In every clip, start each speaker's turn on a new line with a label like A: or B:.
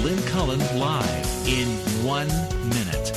A: Lynn Cullen live in 1 minute.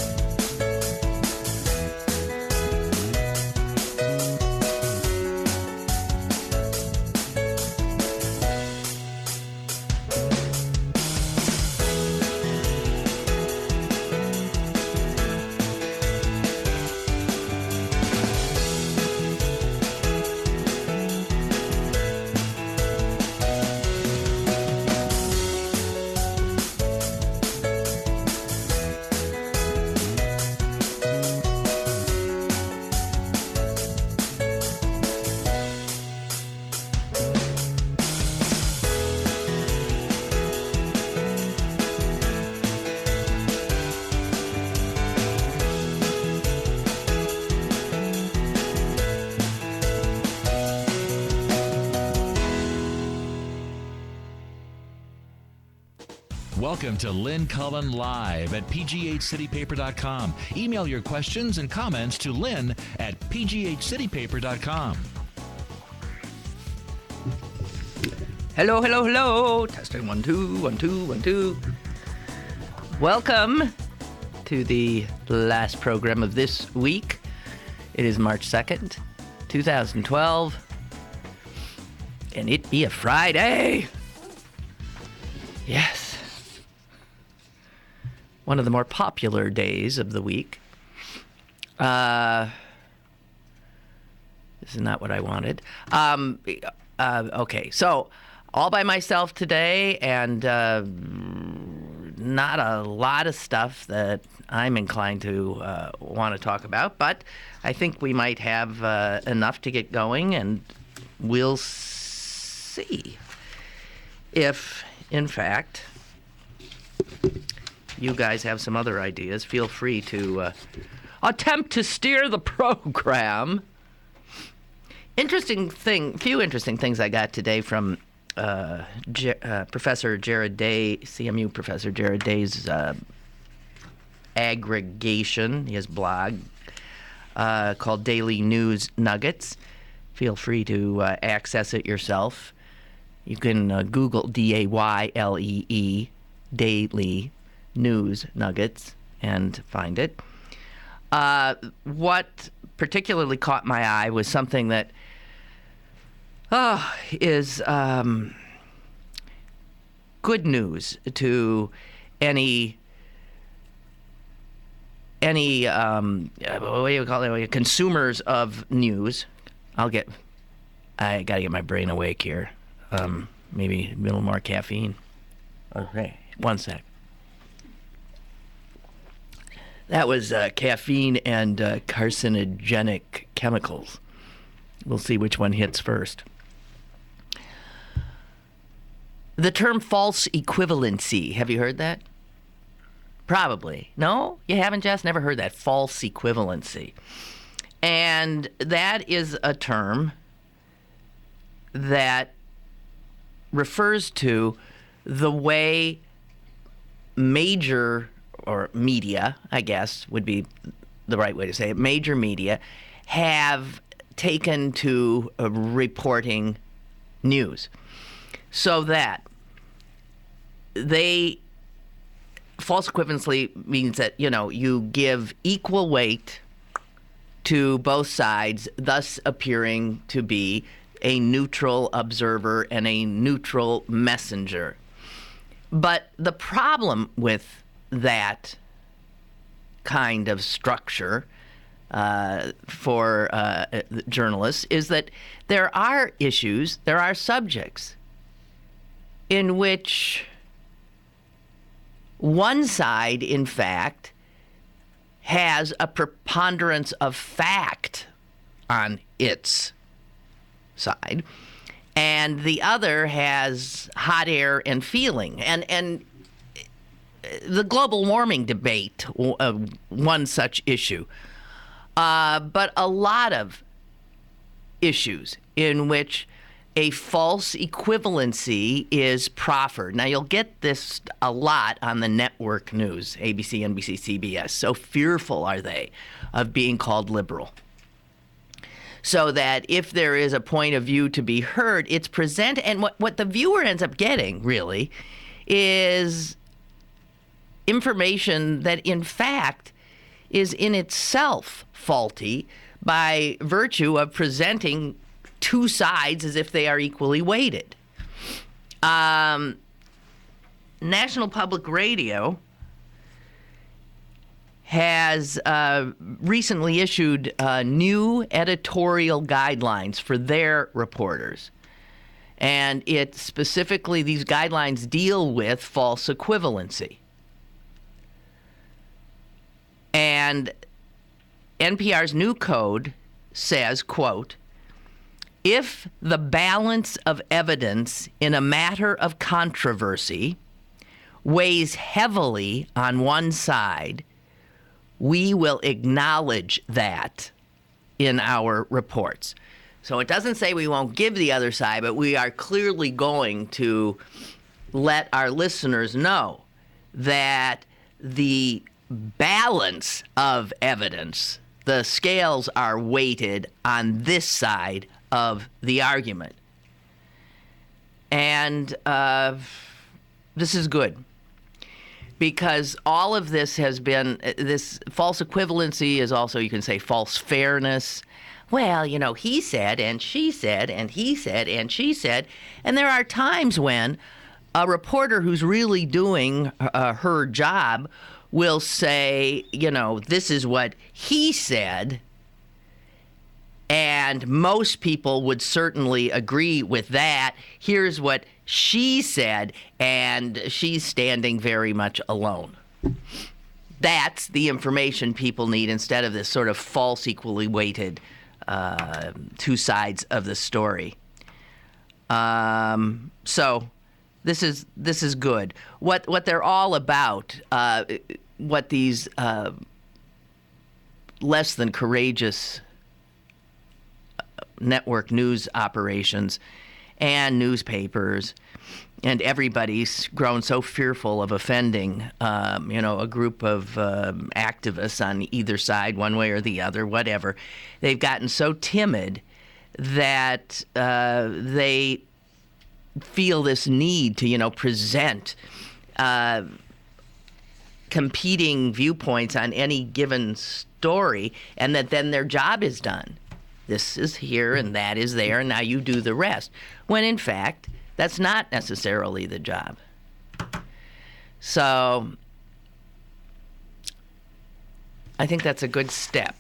A: Welcome to Lynn Cullen Live at pghcitypaper.com. Email your questions and comments to Lynn at pghcitypaper.com.
B: Hello, hello, hello. Testing 1 2 1 2 1 2. Welcome to the last program of this week. It is March 2nd, 2012. And it be a Friday. Yes. One of the more popular days of the week. This is not what I wanted. Okay, so all by myself today, and not a lot of stuff that I'm inclined to want to talk about, but I think we might have enough to get going, and we'll see if, in fact, you guys have some other ideas. Feel free to attempt to steer the program. Few interesting things I got today from Professor Jared Day, CMU Professor Jared Day's aggregation, his blog called Daily News Nuggets. Feel free to access it yourself. You can Google DAYLEE, Daily News Nuggets, and find it. What particularly caught my eye was something that is good news to any what do you call it? Consumers of news. I gotta get my brain awake here. Maybe a little more caffeine. Okay, one sec. That was caffeine and carcinogenic chemicals. We'll see which one hits first. The term false equivalency. Have you heard that? Probably. No? You haven't, Jess? Never heard that. False equivalency. And that is a term that refers to the way major, or media, I guess would be the right way to say it, major media have taken to reporting news. So that false equivalency means that, you give equal weight to both sides, thus appearing to be a neutral observer and a neutral messenger. But the problem with that kind of structure for journalists is that there are subjects in which one side, in fact, has a preponderance of fact on its side, and the other has hot air and feeling. And the global warming debate, one such issue, but a lot of issues in which a false equivalency is proffered. Now, you'll get this a lot on the network news, ABC, NBC, CBS. So fearful are they of being called liberal. So that if there is a point of view to be heard, it's presented. And what the viewer ends up getting, really, is information that, in fact, is in itself faulty by virtue of presenting two sides as if they are equally weighted. National Public Radio has recently issued new editorial guidelines for their reporters. And it specifically, these guidelines deal with false equivalency. And NPR's new code says, quote, if the balance of evidence in a matter of controversy weighs heavily on one side, we will acknowledge that in our reports. So it doesn't say we won't give the other side, but we are clearly going to let our listeners know that the balance of evidence, the scales are weighted on this side of the argument. And this is good, because all of this has been, this false equivalency is also, you can say, false fairness. Well, you know, he said, and she said, and he said, and she said. And there are times when a reporter who's really doing her job will say, you know, this is what he said. And most people would certainly agree with that. Here's what she said, and she's standing very much alone. That's the information people need instead of this sort of false, equally weighted two sides of the story. So this is good. What they're all about, what these less than courageous network news operations and newspapers and everybody's grown so fearful of offending, a group of activists on either side, one way or the other, whatever. They've gotten so timid that they feel this need to, present competing viewpoints on any given story, and that then their job is done. This is here and that is there, and now you do the rest. When in fact, that's not necessarily the job. So I think that's a good step.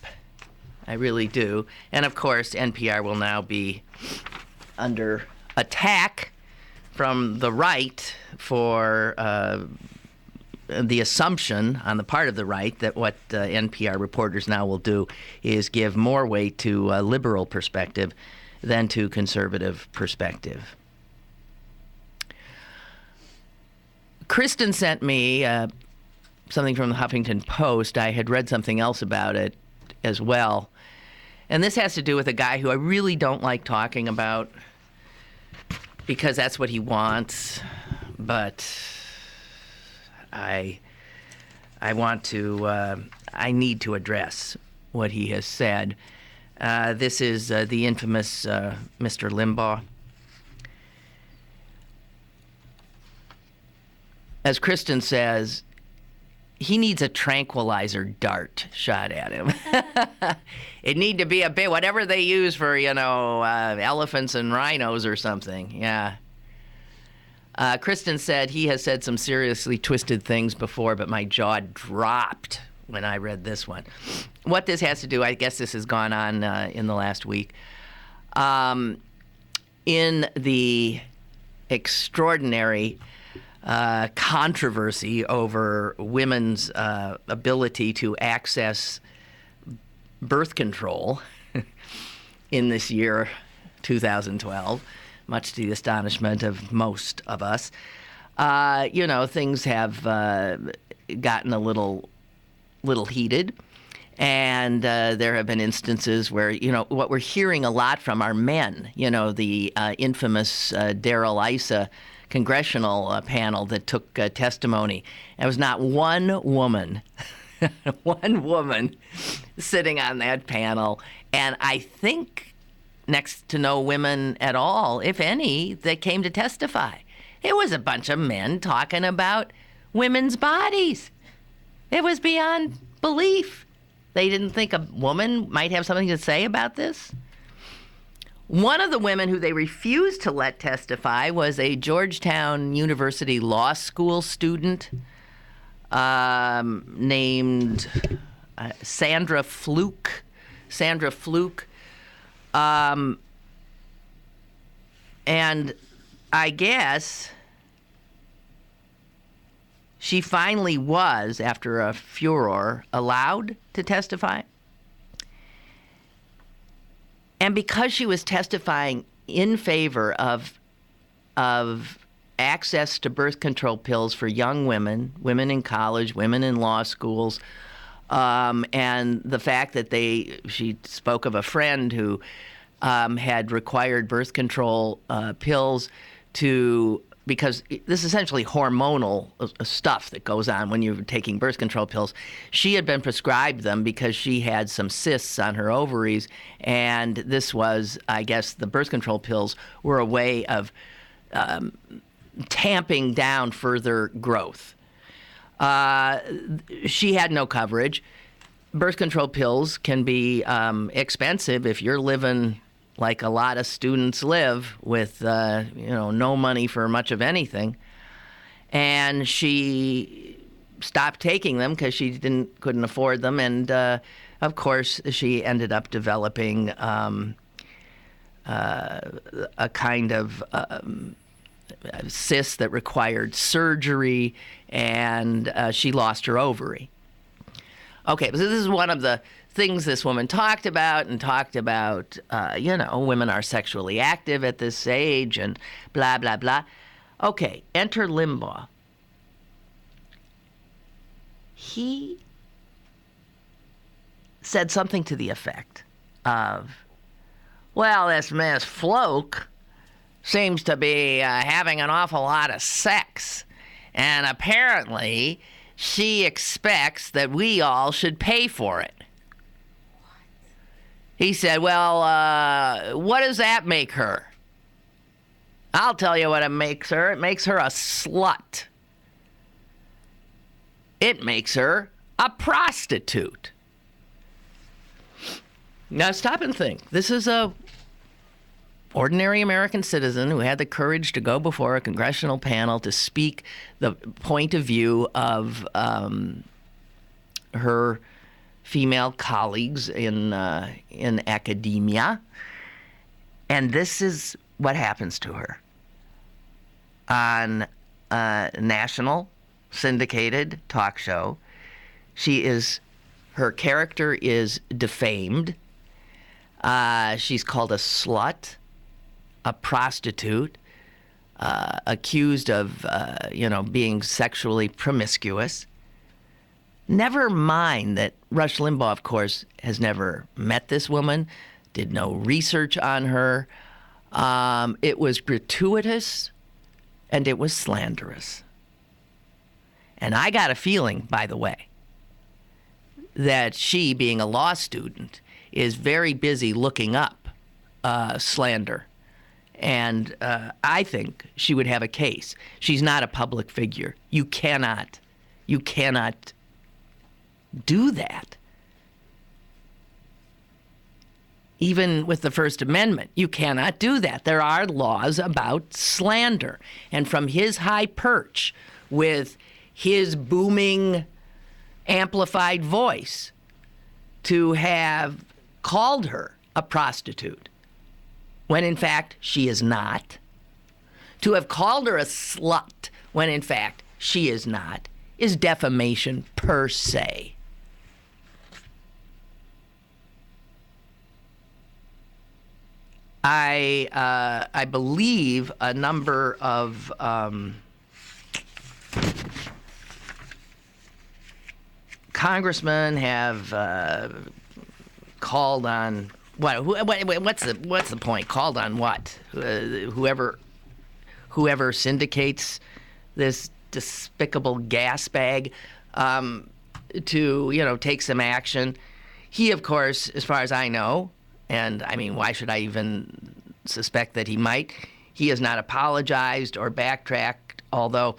B: I really do. And of course, NPR will now be under attack from the right for the assumption on the part of the right that what NPR reporters now will do is give more weight to liberal perspective than to conservative perspective. Kristen sent me something from the Huffington Post. I had read something else about it as well. And this has to do with a guy who I really don't like talking about because that's what he wants. But I need to address what he has said. This is the infamous Mr. Limbaugh. As Kristen says, he needs a tranquilizer dart shot at him. It need to be a bit, whatever they use for, elephants and rhinos or something. Yeah. Kristen said he has said some seriously twisted things before, but my jaw dropped when I read this one. What this has to do, I guess this has gone on in the last week. In the extraordinary controversy over women's ability to access birth control in this year, 2012, much to the astonishment of most of us, things have gotten a little heated. And there have been instances where, what we're hearing a lot from are men, the infamous Darrell Issa congressional panel that took testimony. There was not one woman, sitting on that panel. And I think next to no women at all, if any, that came to testify. It was a bunch of men talking about women's bodies. It was beyond belief. They didn't think a woman might have something to say about this. One of the women who they refused to let testify was a Georgetown University Law School student named Sandra Fluke. And I guess she finally was, after a furor, allowed to testify. And because she was testifying in favor of access to birth control pills for young women, women in college, women in law schools, and the fact that she spoke of a friend who had required birth control pills because this is essentially hormonal stuff that goes on when you're taking birth control pills. She had been prescribed them because she had some cysts on her ovaries, and this was, I guess, the birth control pills were a way of tamping down further growth. She had no coverage. Birth control pills can be expensive if you're living like a lot of students live with, no money for much of anything. And she stopped taking them because she couldn't afford them. And, of course, she ended up developing a kind of cyst that required surgery, and she lost her ovary. Okay, so this is one of the things this woman talked about, women are sexually active at this age and blah, blah, blah. Okay, enter Limbaugh. He said something to the effect of, well, this Miss Fluke seems to be having an awful lot of sex, and apparently she expects that we all should pay for it. He said, well, what does that make her? I'll tell you what it makes her. It makes her a slut. It makes her a prostitute. Now stop and think. This is a ordinary American citizen who had the courage to go before a congressional panel to speak the point of view of her female colleagues in academia, and this is what happens to her on a national syndicated talk show. Her character is defamed. She's called a slut, a prostitute, accused of being sexually promiscuous. Never mind that Rush Limbaugh, of course, has never met this woman, did no research on her. It was gratuitous and it was slanderous. And I got a feeling, by the way, that she, being a law student, is very busy looking up slander. And I think she would have a case. She's not a public figure. You cannot do that. Even with the First Amendment, you cannot do that. There are laws about slander. And from his high perch, with his booming, amplified voice, to have called her a prostitute, when in fact she is not, to have called her a slut, when in fact she is not, is defamation per se. I believe a number of congressmen have called on what's the point? Called on what? Whoever syndicates this despicable gas bag to take some action. He, of course, as far as I know. And, I mean, why should I even suspect that he might? He has not apologized or backtracked although,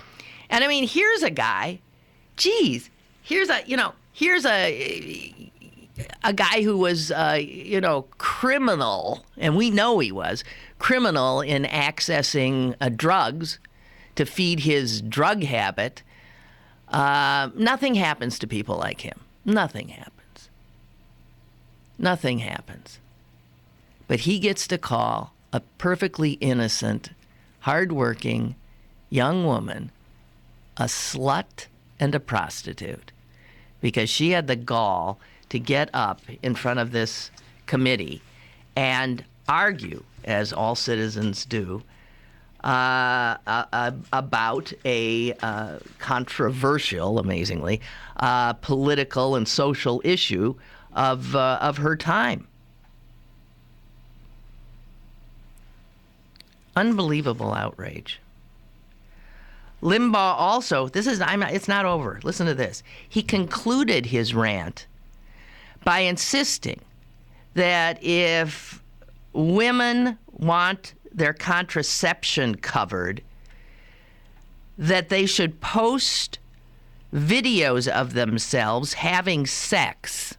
B: and I mean, here's a guy, geez, here's a guy who was, criminal, and we know he was criminal in accessing drugs to feed his drug habit. Nothing happens to people like him. Nothing happens. Nothing happens. But he gets to call a perfectly innocent, hardworking young woman a slut and a prostitute because she had the gall to get up in front of this committee and argue, as all citizens do, about a controversial, amazingly, political and social issue of her time. Unbelievable outrage. Limbaugh also, it's not over. Listen to this. He concluded his rant by insisting that if women want their contraception covered, that they should post videos of themselves having sex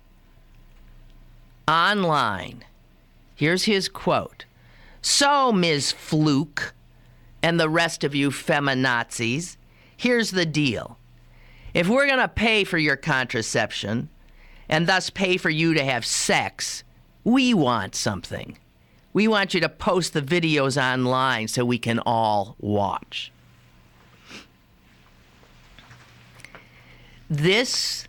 B: online. Here's his quote. So, Ms. Fluke and the rest of you feminazis, here's the deal. If we're going to pay for your contraception and thus pay for you to have sex, we want something. We want you to post the videos online so we can all watch. This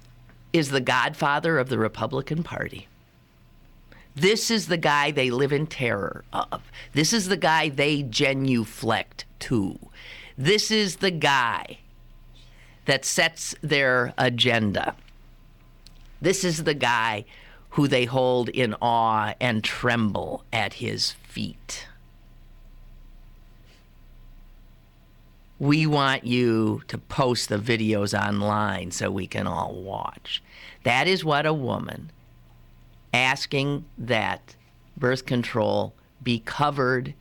B: is the godfather of the Republican Party. This is the guy they live in terror of. This is the guy they genuflect to. This is the guy that sets their agenda. This is the guy who they hold in awe and tremble at his feet. We want you to post the videos online so we can all watch. That is what a woman asking that birth control be covered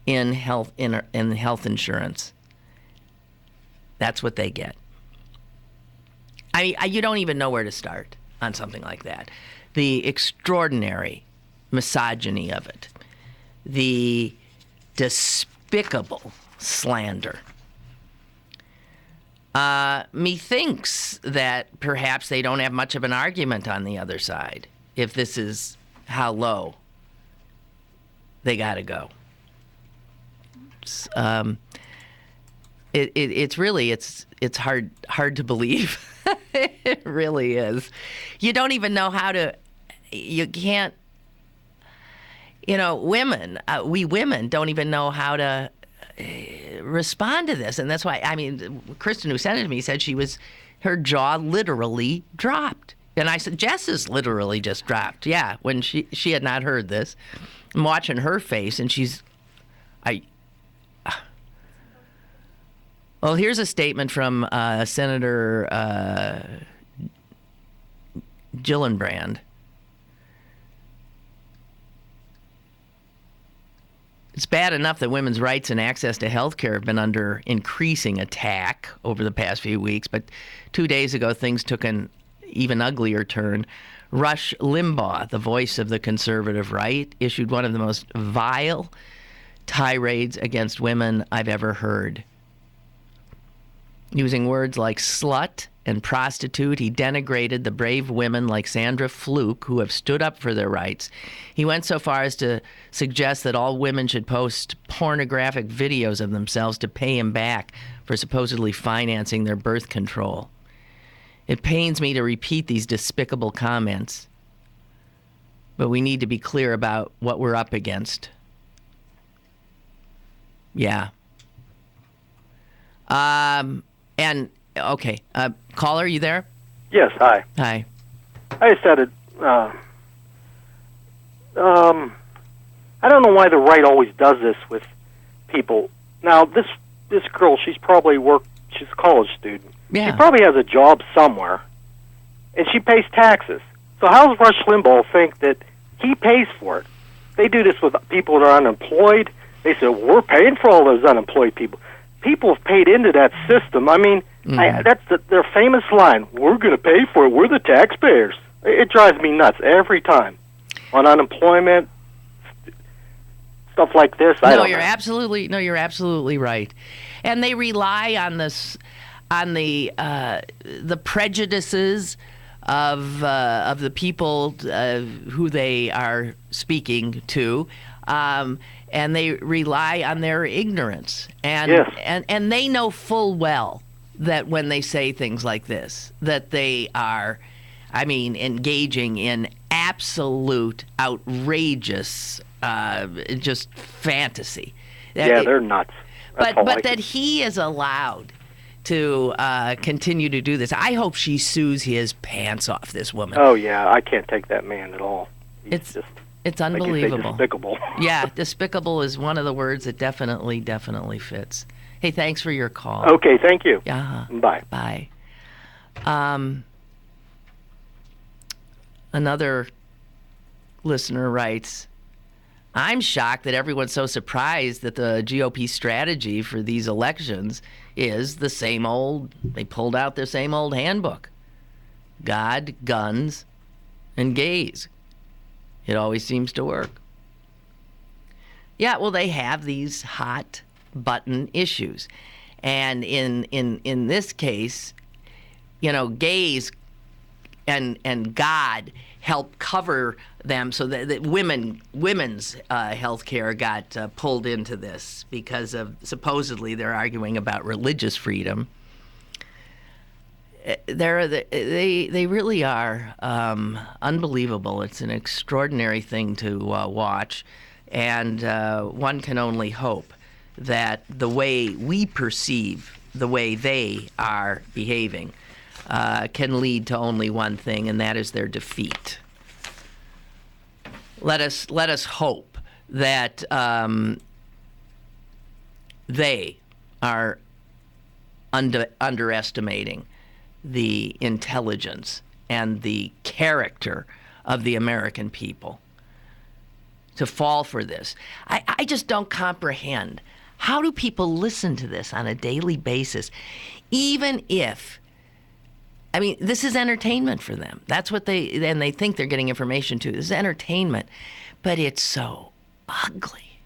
B: in health insurance. That's what they get. You don't even know where to start on something like that. The extraordinary misogyny of it, the despicable slander. Methinks that perhaps they don't have much of an argument on the other side if this is how low they got to go. It's really hard to believe. It really is. You don't even know how to. You can't. Women. We women don't even know how to respond to this, and that's why. Kristen, who sent it to me, said her jaw literally dropped, and I said, Jess's literally just dropped. Yeah, when she had not heard this. I'm watching her face, and Well, here's a statement from Senator Gillibrand. It's bad enough that women's rights and access to health care have been under increasing attack over the past few weeks, but 2 days ago things took an even uglier turn. Rush Limbaugh, the voice of the conservative right, issued one of the most vile tirades against women I've ever heard. Using words like slut and prostitute, he denigrated the brave women like Sandra Fluke who have stood up for their rights. He went so far as to suggest that all women should post pornographic videos of themselves to pay him back for supposedly financing their birth control. It pains me to repeat these despicable comments, but we need to be clear about what we're up against. Yeah. Caller, you there?
C: Yes, hi.
B: Hi.
C: I just had I don't know why the right always does this with people. Now, this girl, she's a college student.
B: Yeah.
C: She probably has a job somewhere, and she pays taxes. So how does Rush Limbaugh think that he pays for it? They do this with people that are unemployed. They said, we're paying for all those unemployed people. People have paid into that system. I mean, that's their famous line. We're going to pay for it. We're the taxpayers. It drives me nuts every time on unemployment, stuff like this.
B: You're absolutely right. And they rely on this, on the prejudices of the people who they are speaking to. And they rely on their ignorance. And, and they know full well that when they say things like this, that they are, engaging in absolute, outrageous, just fantasy.
C: They're nuts.
B: But that he is allowed to continue to do this. I hope she sues his pants off, this woman.
C: Oh, yeah. I can't take that man at all.
B: It's unbelievable.
C: Despicable.
B: Yeah, despicable is one of the words that definitely fits. Hey, thanks for your call.
C: Okay, thank you.
B: Yeah.
C: Bye.
B: Bye. Another listener writes, I'm shocked that everyone's so surprised that the GOP strategy for these elections is the same old, they pulled out their same old handbook. God, guns, and gays. It always seems to work. Yeah, well, they have these hot button issues. And in this case, gays and God help cover them so that women's health care got pulled into this because of supposedly they're arguing about religious freedom. They really are unbelievable. It's an extraordinary thing to watch, and one can only hope that the way we perceive the way they are behaving can lead to only one thing, and that is their defeat. Let us hope that they are underestimating the intelligence and the character of the American people to fall for this. I just don't comprehend. How do people listen to this on a daily basis, even if, this is entertainment for them. That's what they think they're getting information to. This is entertainment, but it's so ugly.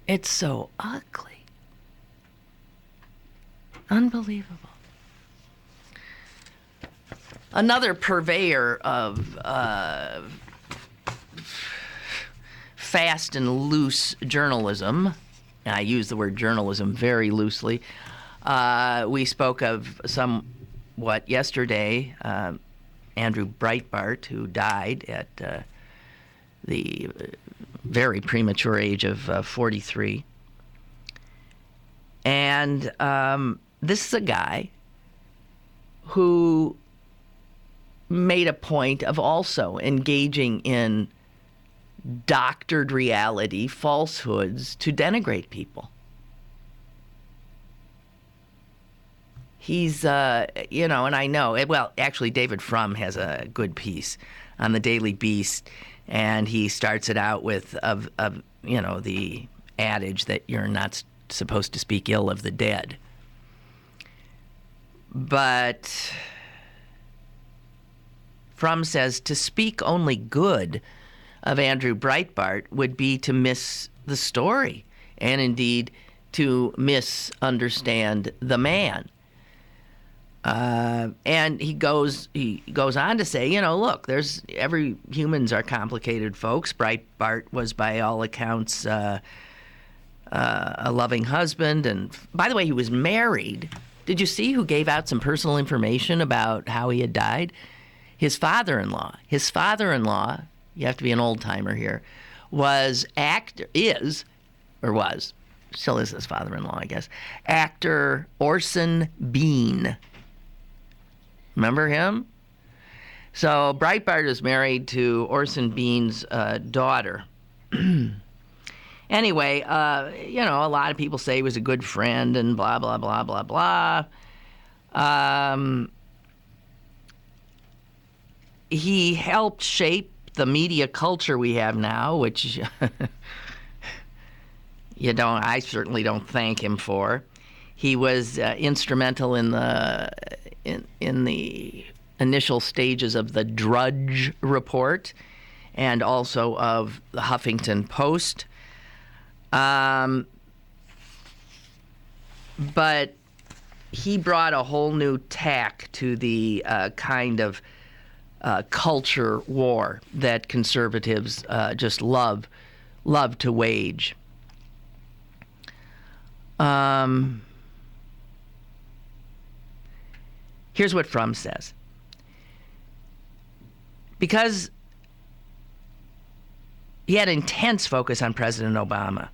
B: It's so ugly. Unbelievable. Another purveyor of fast and loose journalism, and I use the word journalism very loosely, we spoke of somewhat yesterday, Andrew Breitbart, who died at the very premature age of 43. And this is a guy who made a point of also engaging in doctored reality, falsehoods to denigrate people. He's, and I know, actually David Frum has a good piece on the Daily Beast, and he starts it out with, the adage that you're not supposed to speak ill of the dead. But Frum says to speak only good of Andrew Breitbart would be to miss the story and indeed to misunderstand the man. And he goes on to say, look, humans are complicated folks. Breitbart was by all accounts a loving husband, and by the way, he was married. Did you see who gave out some personal information about how he had died? His father-in-law, you have to be an old-timer here, still is his father-in-law, I guess, actor Orson Bean. Remember him? So Breitbart is married to Orson Bean's daughter. Anyway, a lot of people say he was a good friend and blah, blah, blah, blah, blah. He helped shape the media culture we have now, which, I certainly don't thank him for. He was instrumental in the initial stages of the Drudge Report and also of the Huffington Post. But he brought a whole new tack to the kind of culture war that conservatives just love to wage. Here's what Frum says. Because he had intense focus on President Obama,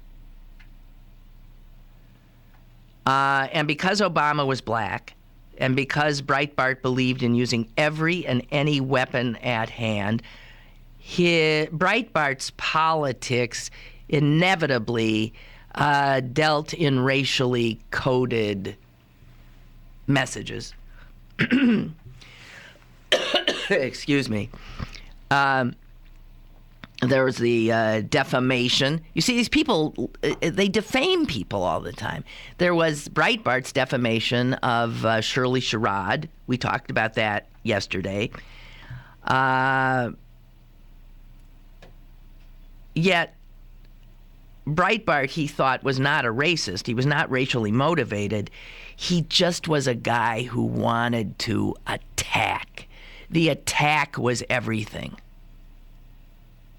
B: and because Obama was black, and because Breitbart believed in using every and any weapon at hand, Breitbart's politics inevitably dealt in racially coded messages. Excuse me. There was the defamation. You see, these people, they defame people all the time. There was Breitbart's defamation of Shirley Sherrod. We talked about that yesterday. Yet, Breitbart, he thought, was not a racist. He was not racially motivated. He just was a guy who wanted to attack. The attack was everything.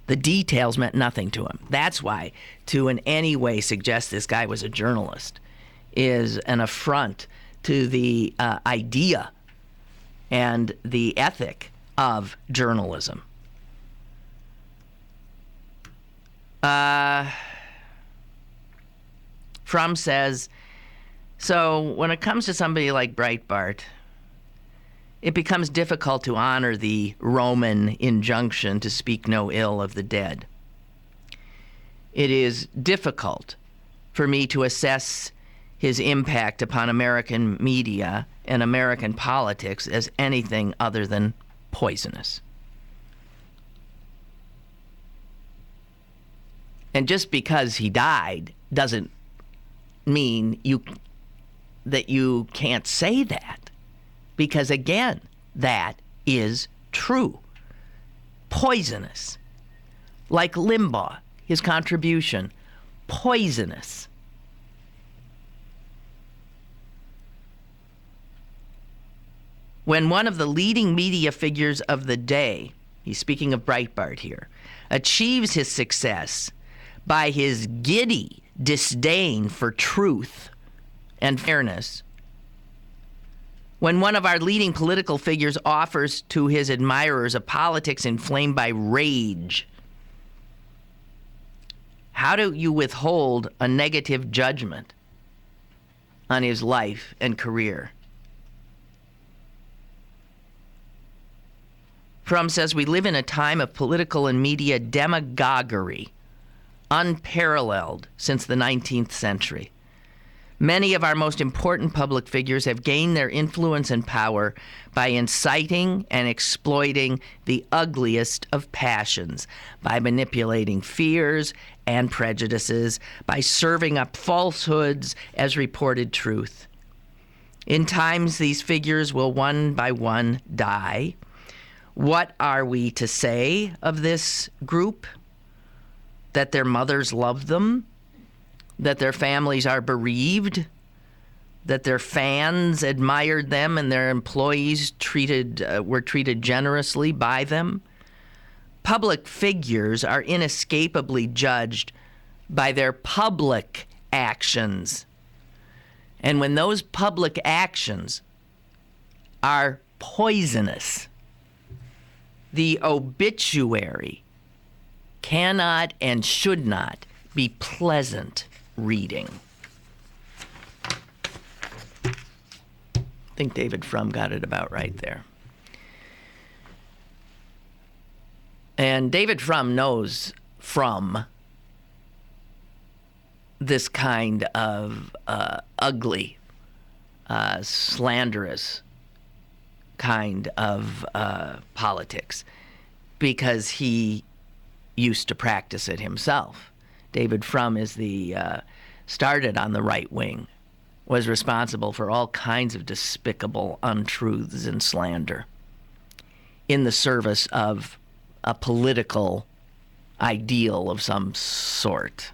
B: The details meant nothing to him. That's why to in any way suggest this guy was a journalist is an affront to the idea and the ethic of journalism. Frum says, so when it comes to somebody like Breitbart, it becomes difficult to honor the Roman injunction to speak no ill of the dead. It is difficult for me to assess his impact upon American media and American politics as anything other than poisonous. And just because he died doesn't mean that you can't say that. Because again, that is true. Poisonous. Like Limbaugh, his contribution, poisonous. When one of the leading media figures of the day, he's speaking of Breitbart here, achieves his success by his giddy disdain for truth and fairness, when one of our leading political figures offers to his admirers a politics inflamed by rage, how do you withhold a negative judgment on his life and career? Frum says, we live in a time of political and media demagoguery, unparalleled since the 19th century. Many of our most important public figures have gained their influence and power by inciting and exploiting the ugliest of passions, by manipulating fears and prejudices, by serving up falsehoods as reported truth. In times, these figures will one by one die. What are we to say of this group? That their mothers love them? That their families are bereaved, that their fans admired them and their employees were treated generously by them. Public figures are inescapably judged by their public actions. And when those public actions are poisonous, the obituary cannot and should not be pleasant reading. I think David Frum got it about right there. And David Frum knows from this kind of ugly, slanderous kind of politics because he used to practice it himself. David Frum is the started on the right wing, was responsible for all kinds of despicable untruths and slander in the service of a political ideal of some sort.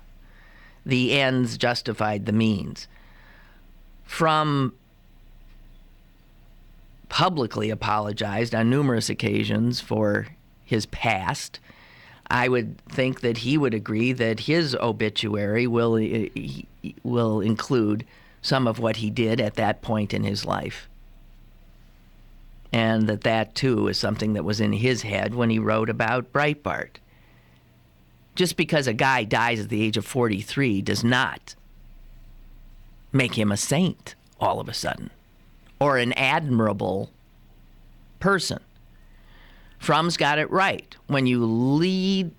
B: The ends justified the means. Frum publicly apologized on numerous occasions for his past. I would think that he would agree that his obituary will include some of what he did at that point in his life. And that too is something that was in his head when he wrote about Breitbart. Just because a guy dies at the age of 43 does not make him a saint all of a sudden, or an admirable person. Frum's got it right. When you live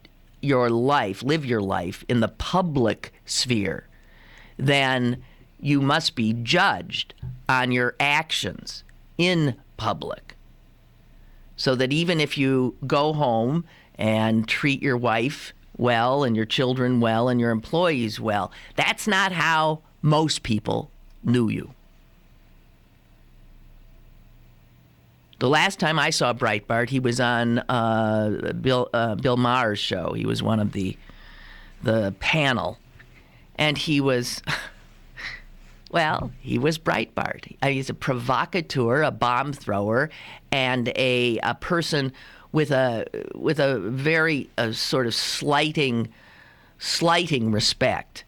B: your life in the public sphere, then you must be judged on your actions in public. So that even if you go home and treat your wife well and your children well and your employees well, that's not how most people knew you. The last time I saw Breitbart, he was on Bill Maher's show. He was one of the panel, and he was, well, he was Breitbart. He's a provocateur, a bomb thrower, and a person with a very sort of slighting respect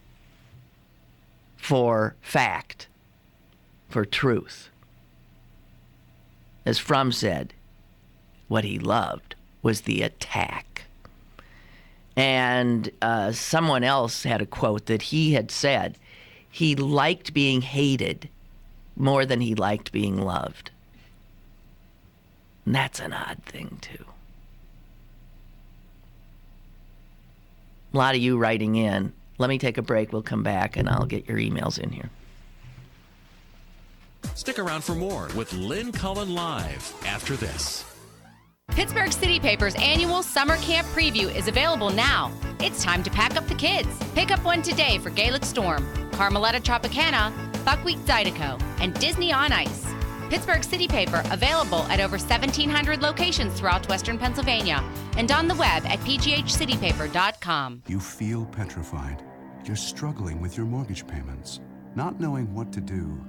B: for fact, for truth. As Frum said, what he loved was the attack. And someone else had a quote that he had said he liked being hated more than he liked being loved. And that's an odd thing, too. A lot of you writing in. Let me take a break. We'll come back, and I'll get your emails in here.
A: Stick around for more with Lynn Cullen live after this.
D: Pittsburgh City Paper's annual summer camp preview is available now. It's time to pack up the kids. Pick up one today for Gaelic Storm, Carmeletta Tropicana, Buckwheat Zydeco, and Disney on Ice. Pittsburgh City Paper available at over 1,700 locations throughout Western Pennsylvania and on the web at pghcitypaper.com.
E: You feel petrified. You're struggling with your mortgage payments, not knowing what to do.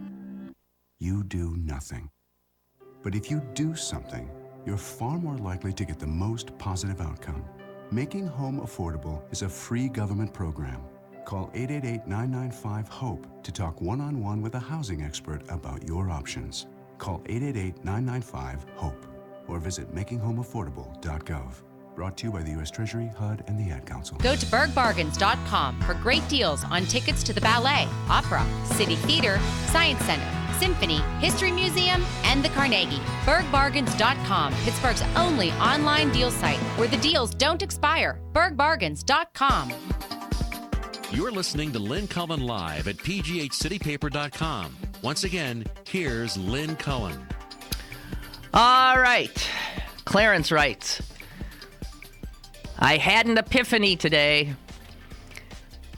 E: You do nothing. But if you do something, you're far more likely to get the most positive outcome. Making Home Affordable is a free government program. Call 888-995-HOPE to talk one-on-one with a housing expert about your options. Call 888-995-HOPE or visit makinghomeaffordable.gov. Brought to you by the U.S. Treasury, HUD, and the Ad Council.
D: Go to bergbargains.com for great deals on tickets to the ballet, opera, City Theater, Science Center, Symphony, History Museum, and the Carnegie. bergbargains.com, Pittsburgh's only online deal site where the deals don't expire. bergbargains.com.
A: You're listening to Lynn Cullen live at pghcitypaper.com. Once again, here's Lynn Cullen.
B: All right. Clarence writes, I had an epiphany today.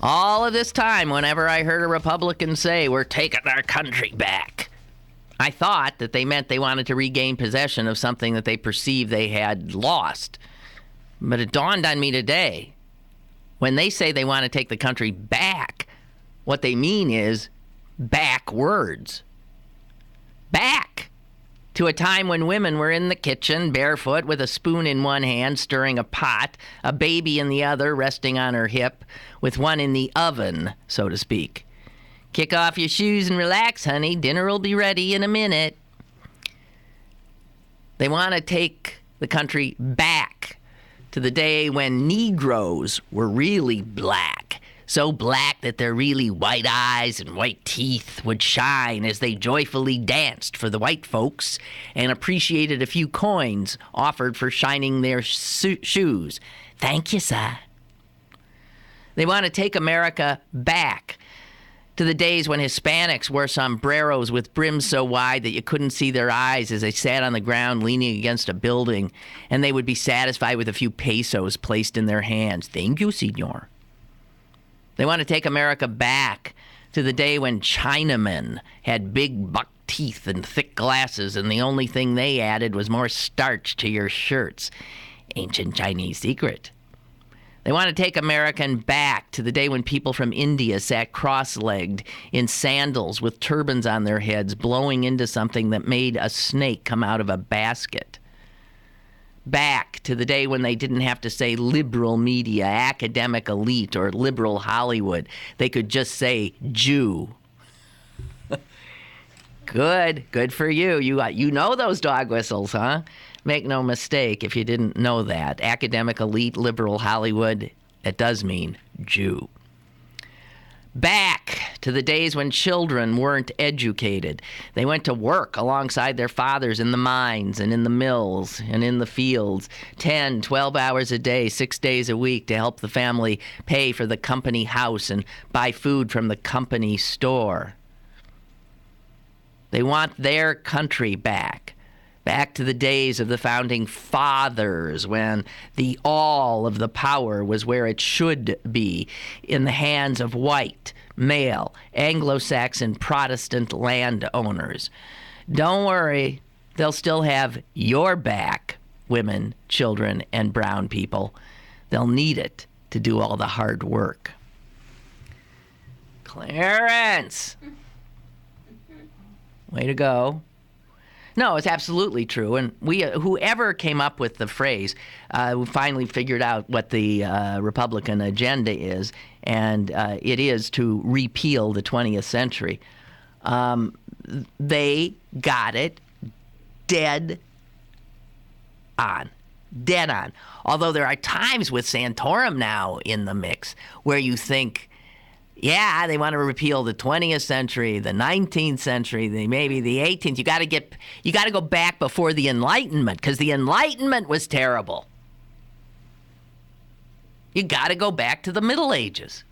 B: All of this time, whenever I heard a Republican say, we're taking our country back, I thought that they meant they wanted to regain possession of something that they perceived they had lost. But it dawned on me today, when they say they want to take the country back, what they mean is backwards. Back to a time when women were in the kitchen, barefoot, with a spoon in one hand, stirring a pot, a baby in the other, resting on her hip, with one in the oven, so to speak. Kick off your shoes and relax, honey. Dinner will be ready in a minute. They want to take the country back to the day when Negroes were really black. So black that their really white eyes and white teeth would shine as they joyfully danced for the white folks and appreciated a few coins offered for shining their shoes. Thank you, sir. They want to take America back to the days when Hispanics wore sombreros with brims so wide that you couldn't see their eyes as they sat on the ground leaning against a building, and they would be satisfied with a few pesos placed in their hands. Thank you, senor. They want to take America back to the day when Chinamen had big buck teeth and thick glasses, and the only thing they added was more starch to your shirts. Ancient Chinese secret. They want to take American back to the day when people from India sat cross-legged in sandals with turbans on their heads, blowing into something that made a snake come out of a basket. Back to the day when they didn't have to say liberal media, academic elite, or liberal Hollywood. They could just say Jew. Good for you. You know those dog whistles, huh? Make no mistake if you didn't know that. Academic elite, liberal Hollywood, it does mean Jew. Back to the days when children weren't educated. They went to work alongside their fathers in the mines and in the mills and in the fields, 10, 12 hours a day, 6 days a week to help the family pay for the company house and buy food from the company store. They want their country back. Back to the days of the founding fathers when the all of the power was where it should be, in the hands of white, male, Anglo-Saxon Protestant landowners. Don't worry, they'll still have your back, women, children, and brown people. They'll need it to do all the hard work. Clarence! Way to go. No, it's absolutely true. And whoever came up with the phrase, we finally figured out what the Republican agenda is, and it is to repeal the 20th century. They got it dead on. Dead on. Although there are times with Santorum now in the mix where you think, yeah, they want to repeal the 20th century, the 19th century, maybe the 18th. You got to go back before the Enlightenment, because the Enlightenment was terrible. You got to go back to the Middle Ages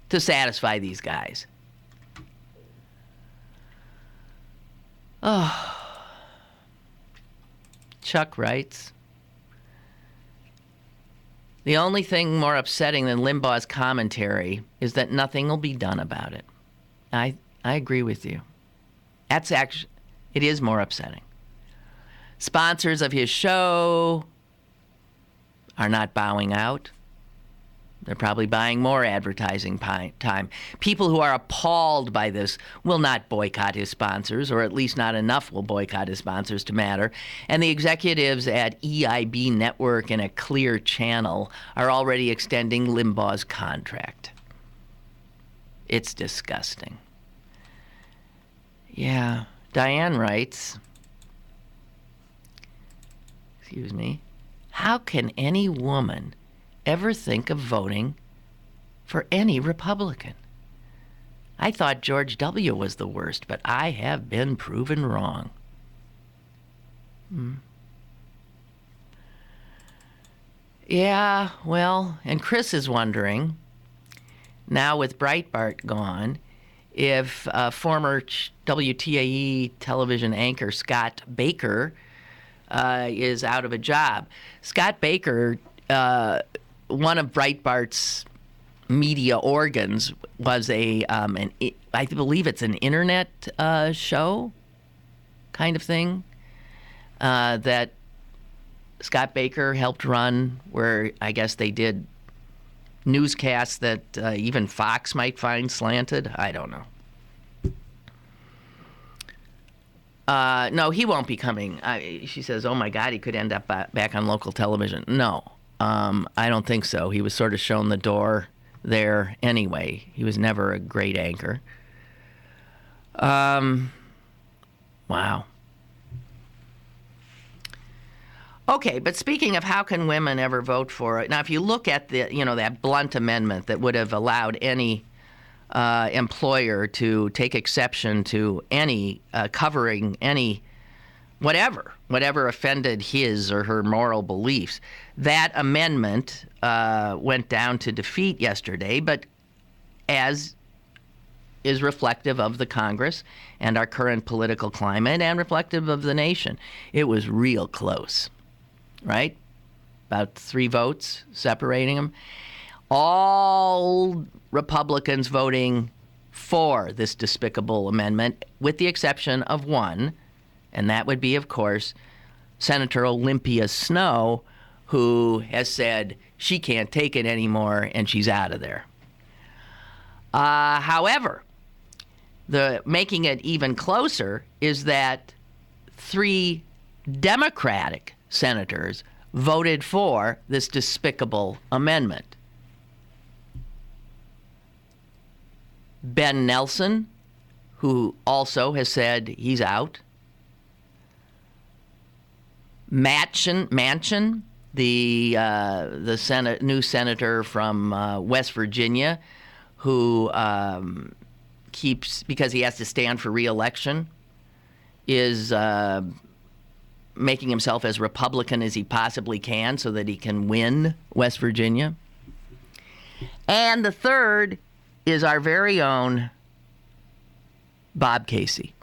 B: to satisfy these guys. Oh. Chuck writes, the only thing more upsetting than Limbaugh's commentary is that nothing will be done about it. I agree with you. It is more upsetting. Sponsors of his show are not bowing out. They're probably buying more advertising time. People who are appalled by this will not boycott his sponsors, or at least not enough will boycott his sponsors to matter. And the executives at EIB Network and a Clear Channel are already extending Limbaugh's contract. It's disgusting. Yeah, Diane writes, excuse me, how can any woman ever think of voting for any Republican? I thought George W. was the worst, but I have been proven wrong. Yeah, well, and Chris is wondering, now with Breitbart gone, if former WTAE television anchor Scott Baker is out of a job. Scott Baker, one of Breitbart's media organs, was I believe it's an internet show kind of thing that Scott Baker helped run, where I guess they did newscasts that even Fox might find slanted. I don't know. No, he won't be coming. She says, oh my God, he could end up back on local television. No. I don't think so. He was sort of shown the door there anyway. He was never a great anchor. Wow. Okay, but speaking of how can women ever vote for it, now if you look at that blunt amendment that would have allowed any employer to take exception to any covering any whatever offended his or her moral beliefs. That amendment went down to defeat yesterday, but as is reflective of the Congress and our current political climate and reflective of the nation, it was real close, right? About 3 votes separating them. All Republicans voting for this despicable amendment, with the exception of one, and that would be, of course, Senator Olympia Snowe, who has said she can't take it anymore and she's out of there. However, making it even closer is that 3 Democratic senators voted for this despicable amendment. Ben Nelson, who also has said he's out. Manchin, the new senator from West Virginia, who keeps, because he has to stand for re-election, is making himself as Republican as he possibly can so that he can win West Virginia. And the third is our very own Bob Casey.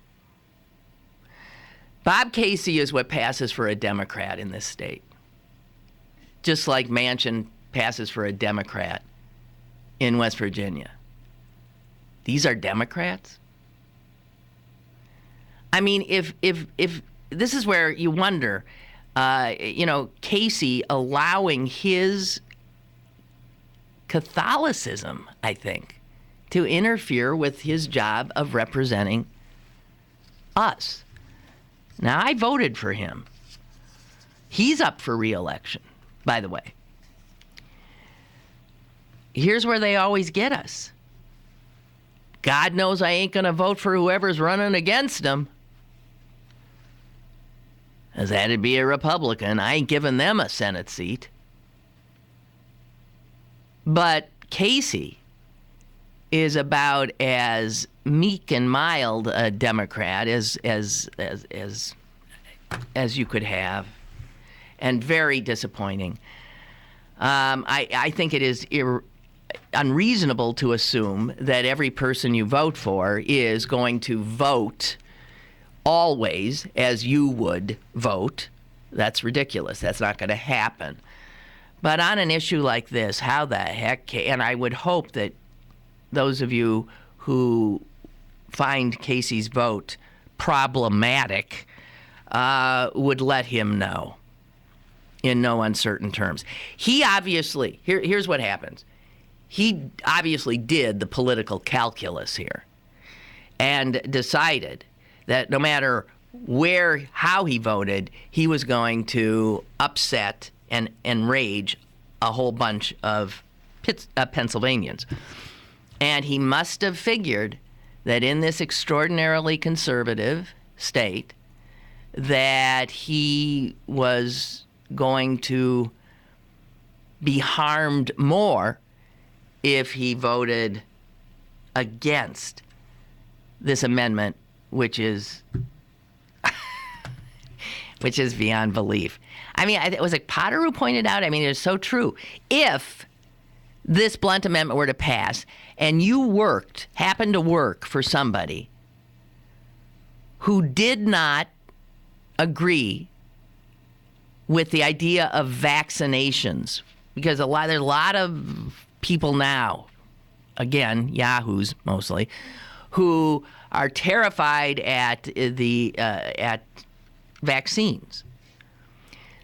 B: Bob Casey is what passes for a Democrat in this state, just like Manchin passes for a Democrat in West Virginia. These are Democrats? I mean, if this is where you wonder, Casey allowing his Catholicism, I think, to interfere with his job of representing us. Now, I voted for him. He's up for re-election, by the way. Here's where they always get us. God knows I ain't going to vote for whoever's running against him. As that'd be a Republican. I ain't giving them a Senate seat. But Casey is about as meek and mild a Democrat as you could have, and very disappointing. I think it is unreasonable to assume that every person you vote for is going to vote always as you would vote. That's ridiculous. That's not going to happen. But on an issue like this, how the heck and I would hope that those of you who find Casey's vote problematic would let him know in no uncertain terms. He obviously, here's what happens. He obviously did the political calculus here and decided that no matter how he voted, he was going to upset and enrage a whole bunch of Pennsylvanians. And he must have figured that in this extraordinarily conservative state that he was going to be harmed more if he voted against this amendment, which is beyond belief. I mean, it was like Potter who pointed out, I mean, it's so true. If this blunt amendment were to pass and you happened to work for somebody who did not agree with the idea of vaccinations, because there's a lot of people now, again, yahoos mostly, who are terrified at vaccines.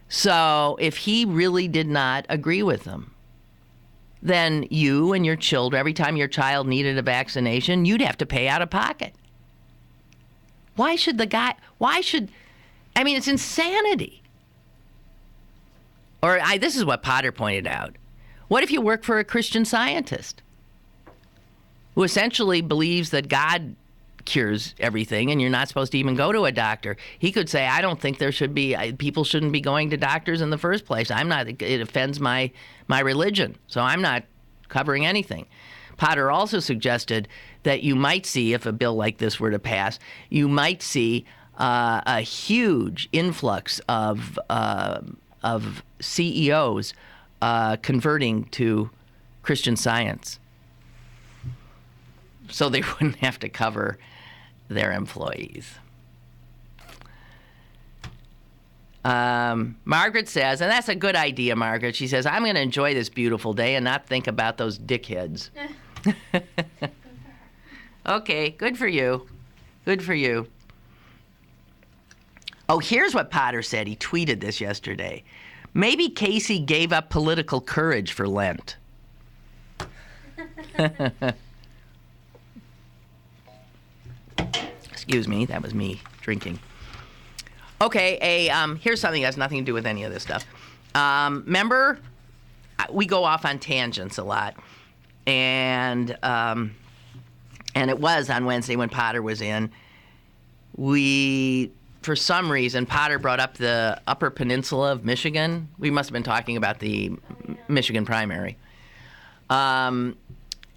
B: So if he really did not agree with them, then you and your children, every time your child needed a vaccination, you'd have to pay out of pocket. I mean, it's insanity. Or this is what Potter pointed out. What if you work for a Christian Scientist who essentially believes that God cures everything and you're not supposed to even go to a doctor? He could say, I don't think people shouldn't be going to doctors in the first place. It offends my religion, so I'm not covering anything. Potter also suggested that you might see, if a bill like this were to pass, you might see a huge influx of CEOs converting to Christian Science, so they wouldn't have to cover their employees. Margaret says, and that's a good idea, Margaret. She says, I'm going to enjoy this beautiful day and not think about those dickheads. Okay, good for you. Good for you. Oh, here's what Potter said. He tweeted this yesterday. Maybe Casey gave up political courage for Lent. Excuse me, that was me drinking. Okay, here's something that has nothing to do with any of this stuff. Remember, we go off on tangents a lot, and it was on Wednesday when Potter was in. For some reason, Potter brought up the Upper Peninsula of Michigan. We must have been talking about the Michigan primary. And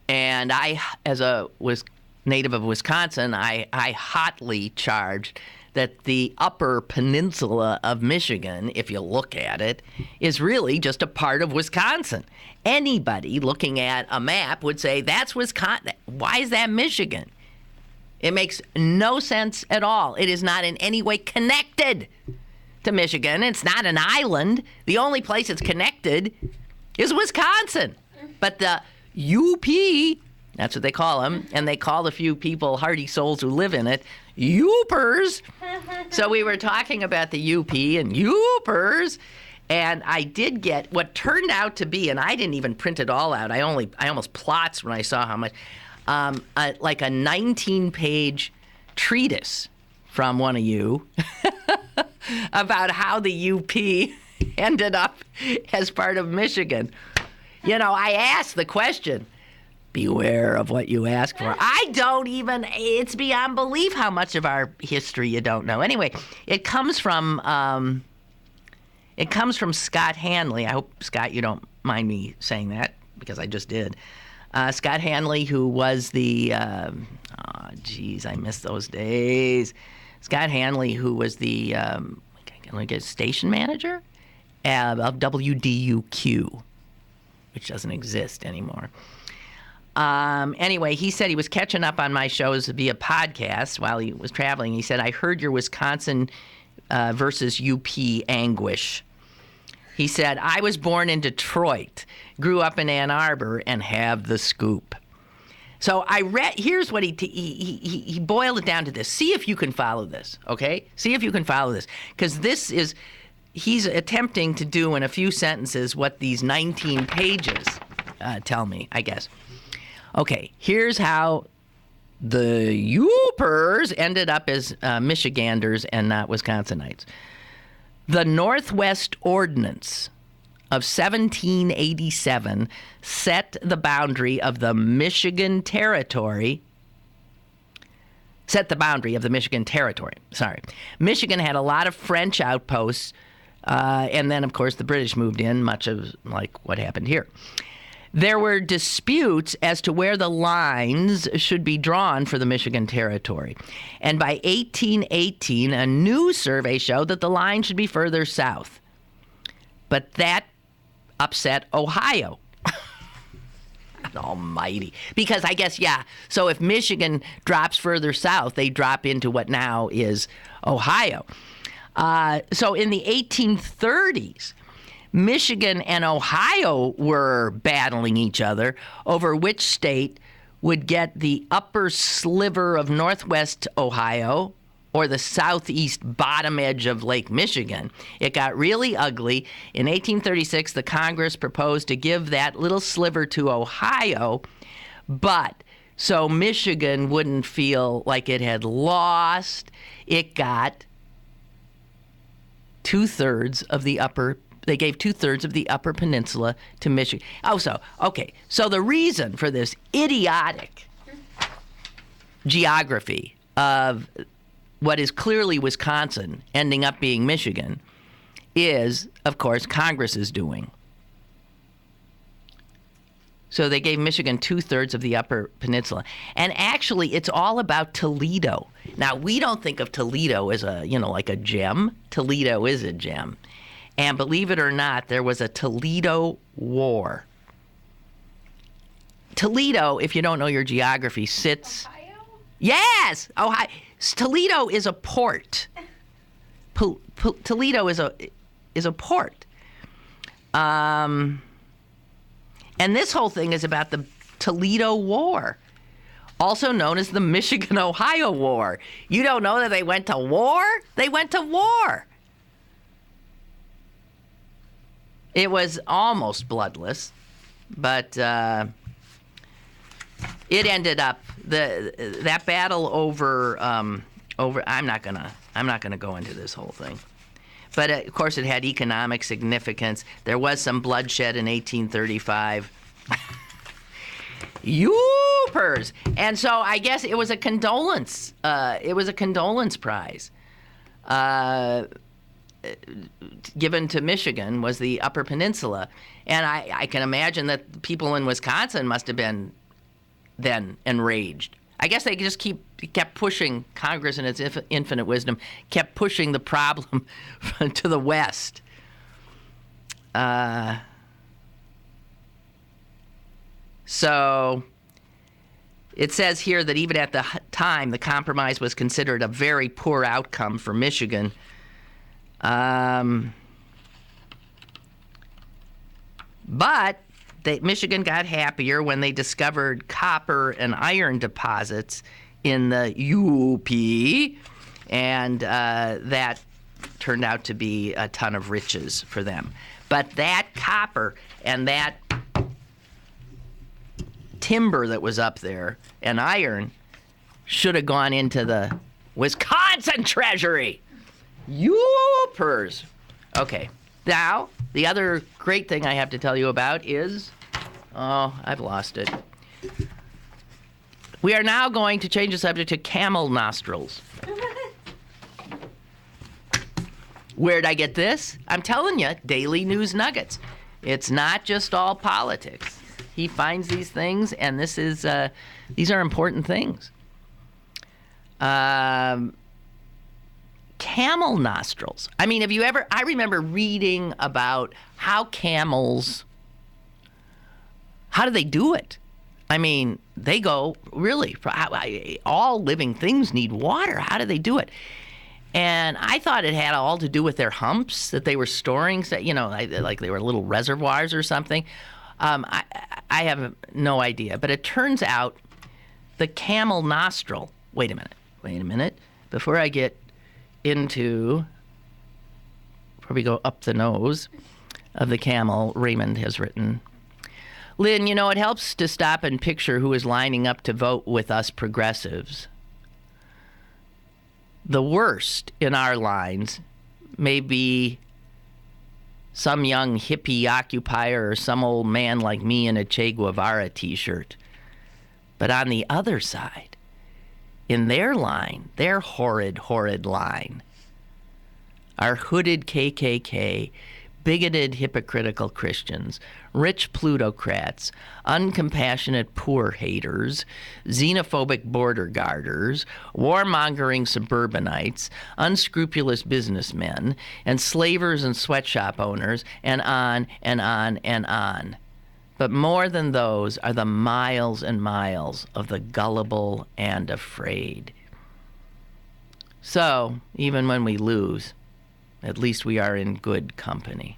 B: I, as a native of Wisconsin, I hotly charged that the Upper Peninsula of Michigan, if you look at it, is really just a part of Wisconsin. Anybody looking at a map would say, that's Wisconsin. Why is that Michigan? It makes no sense at all. It is not in any way connected to Michigan. It's not an island. The only place it's connected is Wisconsin. But the UP, that's what they call them, and they call the few people, hardy souls who live in it, Yoopers. So we were talking about the UP and Yoopers, and I did get what turned out to be, and I didn't even print it all out. I almost plots when I saw how much, like a 19-page treatise from one of you about how the UP ended up as part of Michigan. You know, I asked the question, beware of what you ask for. It's beyond belief how much of our history you don't know. Anyway, it comes from Scott Hanley. I hope, Scott, you don't mind me saying that, because I just did. Scott Hanley, who was the, I miss those days. Scott Hanley, who was the station manager of WDUQ, which doesn't exist anymore. Anyway, he said he was catching up on my shows via podcast while he was traveling. He said, I heard your Wisconsin versus UP anguish. He said, I was born in Detroit, grew up in Ann Arbor, and have the scoop. So I read, here's what he boiled it down to this. See if you can follow this, okay? See if you can follow this. Because he's attempting to do in a few sentences what these 19 pages tell me, I guess. Okay, here's how the Yoopers ended up as Michiganders and not Wisconsinites. The Northwest Ordinance of 1787 set the boundary of the Michigan Territory. Michigan had a lot of French outposts, and then, of course, the British moved in, much of like what happened here. There were disputes as to where the lines should be drawn for the Michigan Territory. And by 1818, a new survey showed that the line should be further south. But that upset Ohio. Almighty. Because I guess, so if Michigan drops further south, they drop into what now is Ohio. So in the 1830s, Michigan and Ohio were battling each other over which state would get the upper sliver of northwest Ohio or the southeast bottom edge of Lake Michigan. It got really ugly. In 1836, the Congress proposed to give that little sliver to Ohio, but so Michigan wouldn't feel like it had lost, it got they gave 2/3 of the Upper Peninsula to Michigan. So the reason for this idiotic geography of what is clearly Wisconsin ending up being Michigan is, of course, Congress's doing. So they gave Michigan 2/3 of the Upper Peninsula. And actually, it's all about Toledo. Now, we don't think of Toledo as like a gem. Toledo is a gem. And believe it or not, there was a Toledo War. Toledo, if you don't know your geography, sits... Ohio? Yes! Ohio. Toledo is a port. Toledo is a port. And this whole thing is about the Toledo War. also known as the Michigan-Ohio War. You don't know that they went to war? They went to war. It was almost bloodless, but it ended up that battle over. I'm not gonna go into this whole thing, but of course it had economic significance. There was some bloodshed in 1835. Yoopers! And so I guess it was a condolence. It was a condolence prize. Given to Michigan was the Upper Peninsula. And I can imagine that people in Wisconsin must have been then enraged. I guess they just kept pushing, Congress in its infinite wisdom, kept pushing the problem to the West. So it says here that even at the time, the compromise was considered a very poor outcome for Michigan. But Michigan got happier when they discovered copper and iron deposits in the UP, and that turned out to be a ton of riches for them. But that copper and that timber that was up there and iron should have gone into the Wisconsin treasury. Yoopers. Okay. Now, the other great thing I have to tell you about is, I've lost it. We are now going to change the subject to camel nostrils. Where'd I get this? I'm telling you, Daily News Nuggets. It's not just all politics. He finds these things, and these are important things. Camel nostrils. I mean, I remember reading about how camels, how do they do it? I mean, they go, really, all living things need water. How do they do it? And I thought it had all to do with their humps that they were storing, like they were little reservoirs or something. I have no idea. But it turns out the camel nostril, wait a minute, before we go up the nose of the camel, Raymond has written, Lynn, it helps to stop and picture who is lining up to vote with us progressives. The worst in our lines may be some young hippie occupier or some old man like me in a Che Guevara t-shirt. But on the other side, in their line, their horrid line, are hooded KKK, bigoted hypocritical Christians, rich plutocrats, uncompassionate poor haters, xenophobic border guarders, warmongering suburbanites, unscrupulous businessmen, enslavers and sweatshop owners, and on and on and on. But more than those are the miles and miles of the gullible and afraid. So, even when we lose, at least we are in good company.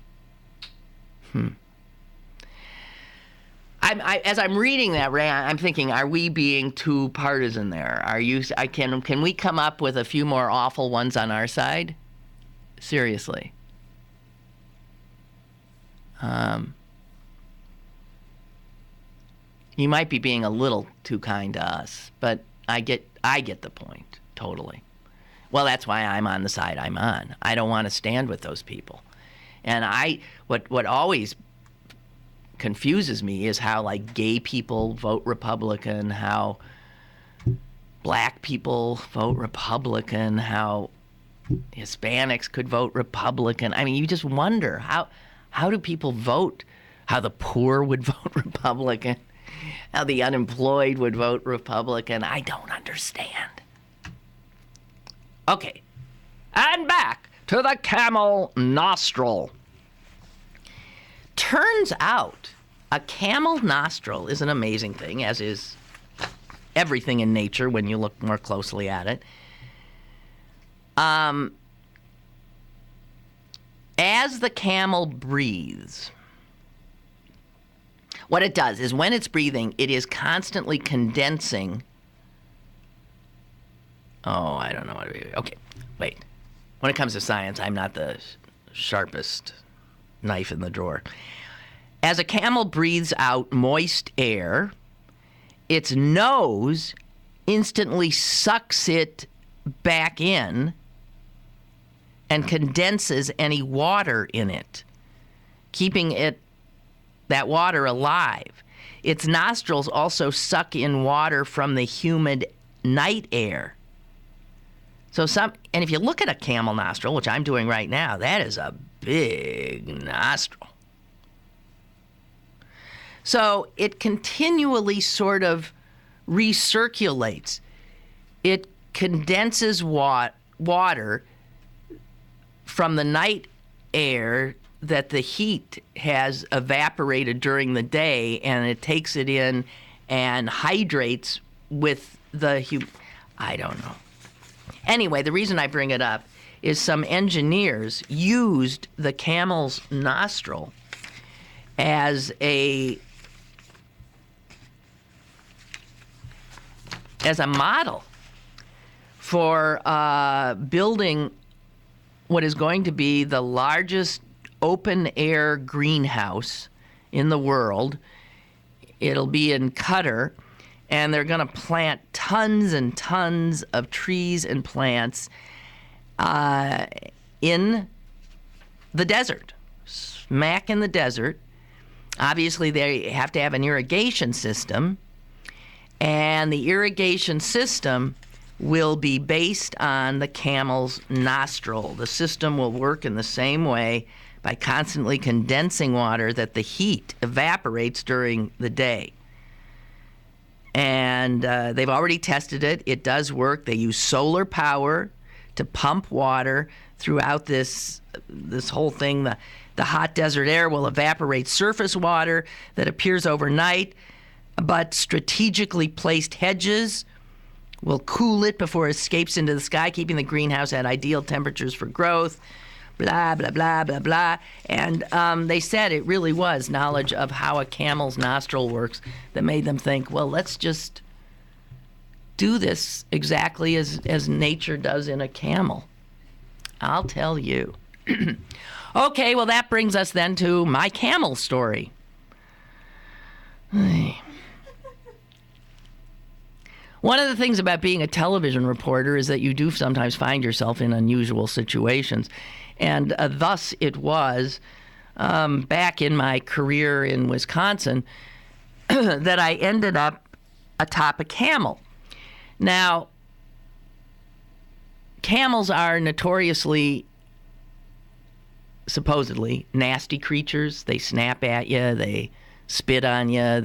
B: As I'm reading that, Ray, I'm thinking, are we being too partisan there? Can we come up with a few more awful ones on our side? Seriously. You might be being a little too kind to us, but I get the point, totally. Well, that's why I'm on the side I'm on. I don't want to stand with those people. And what always confuses me is how, like, gay people vote Republican, how black people vote Republican, how Hispanics could vote Republican. I mean, you just wonder, how do people vote? How the poor would vote Republican? How the unemployed would vote Republican? I don't understand. Okay, and back to the camel nostril. Turns out a camel nostril is an amazing thing, as is everything in nature when you look more closely at it. As the camel breathes, what it does is when it's breathing, it is constantly condensing Oh, I don't know what to do. Okay, wait. When it comes to science, I'm not the sharpest knife in the drawer. As a camel breathes out moist air, its nose instantly sucks it back in and condenses any water in it, keeping that water alive. Its nostrils also suck in water from the humid night air. And if you look at a camel nostril, which I'm doing right now, that is a big nostril. So it continually sort of recirculates. It condenses water from the night air that the heat has evaporated during the day, and it takes it in and hydrates with I don't know. Anyway, the reason I bring it up is some engineers used the camel's nostril as a model for building what is going to be the largest open-air greenhouse in the world. It'll be in Qatar, and they're going to plant tons and tons of trees and plants in the desert, smack in the desert. Obviously, they have to have an irrigation system, and the irrigation system will be based on the camel's nostril. The system will work in the same way by constantly condensing water that the heat evaporates during the day. And they've already tested it. It does work. They use solar power to pump water throughout this whole thing. The hot desert air will evaporate surface water that appears overnight, but strategically placed hedges will cool it before it escapes into the sky, keeping the greenhouse at ideal temperatures for growth. Blah, blah, blah, blah, blah. And they said it really was knowledge of how a camel's nostril works that made them think, well, let's just do this exactly as nature does in a camel. I'll tell you. Okay, well, that brings us then to my camel story. One of the things about being a television reporter is that you do sometimes find yourself in unusual situations. And thus it was back in my career in Wisconsin that I ended up atop a camel. Now, camels are notoriously, supposedly, nasty creatures. They snap at you. They spit on you.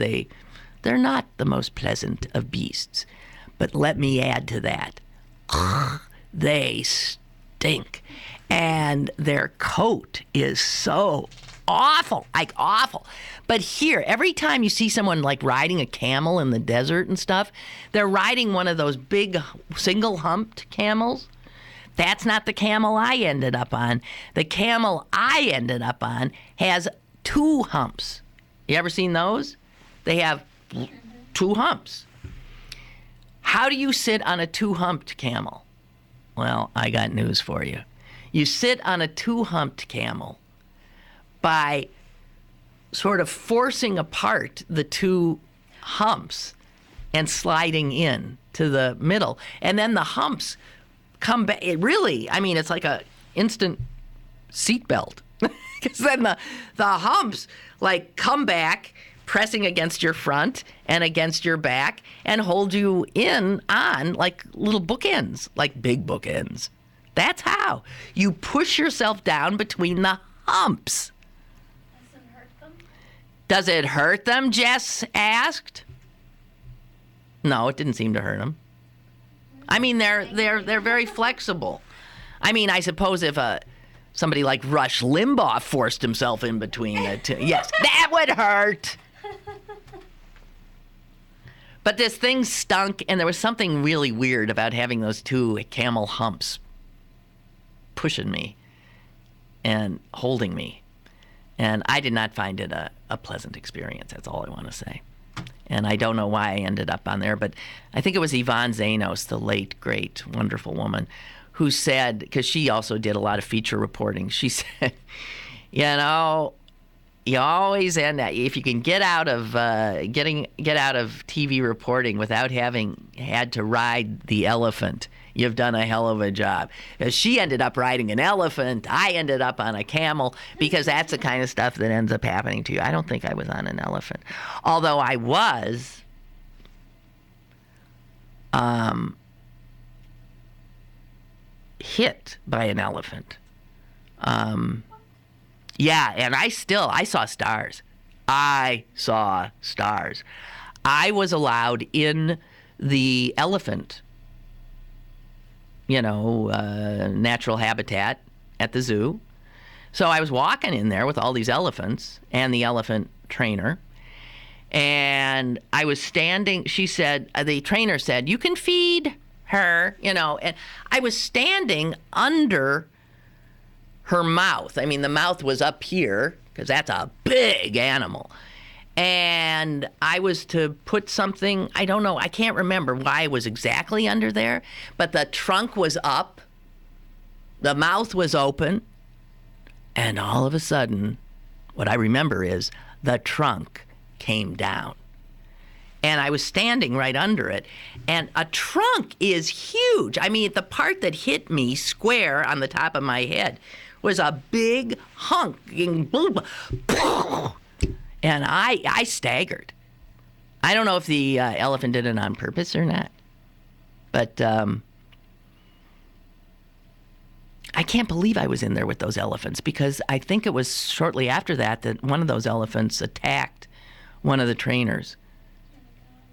B: They're not the most pleasant of beasts. But let me add to that. They stink. And their coat is so awful, like awful. But here, every time you see someone like riding a camel in the desert and stuff, they're riding one of those big single-humped camels. That's not the camel I ended up on. The camel I ended up on has 2 humps. You ever seen those? They have 2 humps. How do you sit on a 2-humped camel? Well, I got news for you. You sit on a 2-humped camel by sort of forcing apart the 2 humps and sliding in to the middle. And then the humps come back. It's like a instant seatbelt. Because then the humps like come back, pressing against your front and against your back and hold you on like little bookends, like big bookends. That's how. You push yourself down between the humps.
F: Does it hurt them?
B: Does it hurt them, Jess asked. No, it didn't seem to hurt them. I mean, they're very flexible. I mean, I suppose if somebody like Rush Limbaugh forced himself in between the two, yes, that would hurt. But this thing stunk, and there was something really weird about having those 2 camel humps pushing me and holding me. And I did not find it a pleasant experience. That's all I want to say. And I don't know why I ended up on there, but I think it was Yvonne Zanos, the late, great, wonderful woman, who said, because she also did a lot of feature reporting, she said, you know, you always end up, if you can get out of get out of TV reporting without having had to ride the elephant, you've done a hell of a job. She ended up riding an elephant. I ended up on a camel, because that's the kind of stuff that ends up happening to you. I don't think I was on an elephant, although I was hit by an elephant. Yeah, and I saw stars. I saw stars. I was allowed in the elephant, natural habitat at the zoo. So I was walking in there with all these elephants and the elephant trainer. And I was standing, the trainer said, you can feed her, and I was standing under her mouth. I mean, the mouth was up here, because that's a big animal. And I was to put something, I don't know, I can't remember why it was exactly under there, but the trunk was up, the mouth was open, and all of a sudden, what I remember is the trunk came down. And I was standing right under it, and a trunk is huge. I mean, the part that hit me square on the top of my head was a big hunk, and I staggered. I don't know if the elephant did it on purpose or not, but I can't believe I was in there with those elephants, because I think it was shortly after that one of those elephants attacked one of the trainers.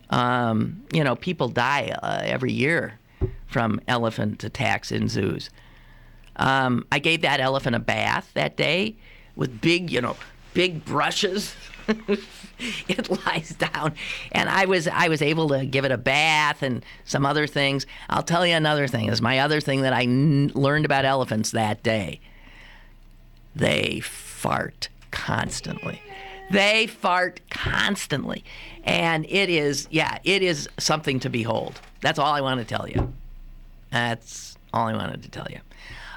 B: People die every year from elephant attacks in zoos. I gave that elephant a bath that day with big brushes. It lies down, and I was able to give it a bath and some other things. I'll tell you another thing. Is my other thing that I learned about elephants that day. They fart constantly. They fart constantly, and it is something to behold. That's all I want to tell you. That's all I wanted to tell you.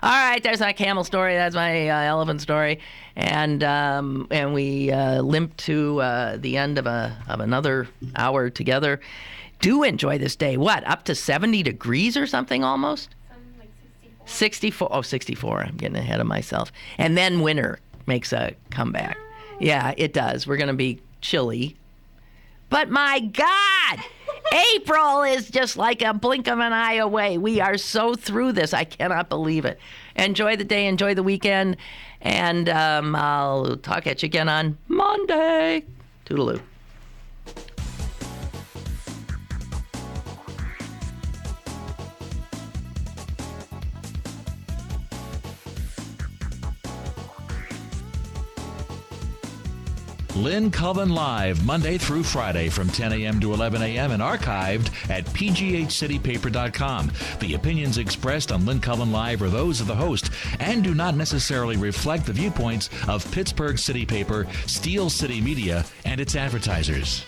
B: All right, there's my camel story. That's my elephant story, and we limp to the end of another hour together. Do enjoy this day. What, up to 70 degrees or something almost?
F: Something like
B: 64. Oh, 64. I'm getting ahead of myself. And then winter makes a comeback. Yeah, it does. We're going to be chilly. But my God! April is just like a blink of an eye away. We are so through this. I cannot believe it. Enjoy the day. Enjoy the weekend. And I'll talk at you again on Monday. Toodaloo.
A: Lynn Cullen Live, Monday through Friday from 10 a.m. to 11 a.m. and archived at pghcitypaper.com. The opinions expressed on Lynn Cullen Live are those of the host and do not necessarily reflect the viewpoints of Pittsburgh City Paper, Steel City Media, and its advertisers.